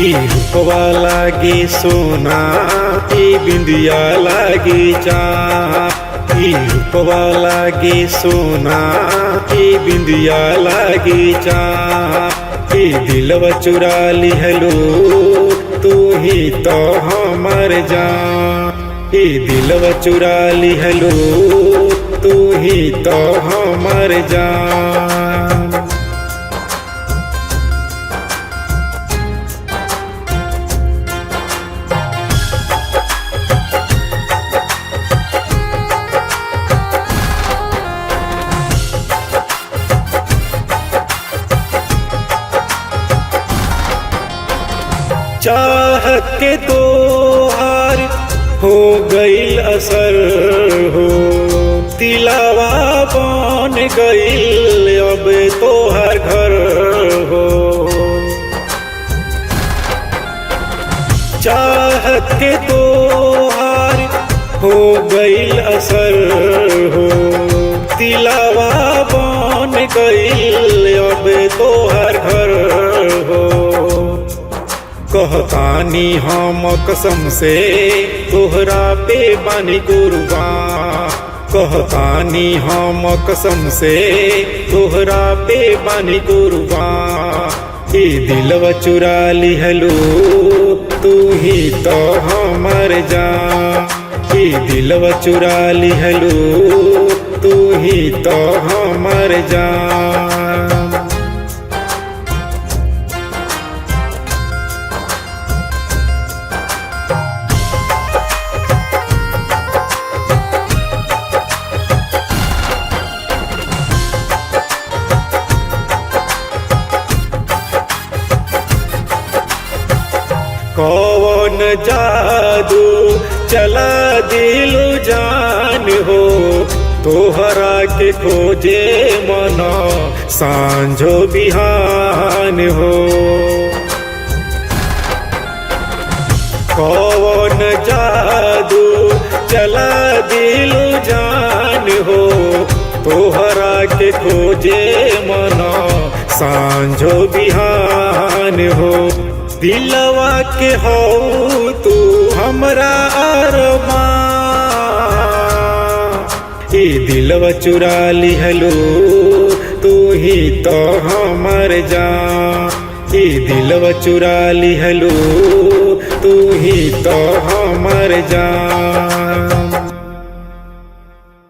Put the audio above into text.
ई रूपवा लागे सोना, ई बिंदिया लागे चाँद। ई रूपवा लागे सोना, ई बिंदिया लागे चाँद। ई दिलवा चुरा लिहलो तू ही तो हमर जान। ई दिलवा चुरा लिहलो तू ही तो हमर जान। चाहत के तोहार हो गईल असर हो, दिलावा बन गईल अब तोहार घर हो। चाहत के तोहार हो गईल असर हो, दिलावा बन गईल अब तोहार घर हो। कहतानी हम कसम से तोहरा पे बानी कुर्बान। कहतानी हम कसम से तोहरा पे बानी कुर्बान। ई दिलवा चुरा लिहलो तू ही तो हमर जान। ई दिलवा चुरा लिहलो तू ही तो हमर जान। कौन जादू चला दिलु जान हो, तोहरा के खोजे मना सांझो बिहान हो। कौन जादू चला दिलु जान हो, तोहरा के खोजे मना सांझो बिहान हो। दिलवा के हो तू हमरा अरमान। ई दिलवा चुरा लिहलो तू ही तो हमर जान। ई दिलवा चुरा लिहलो तू ही तो हमर जान।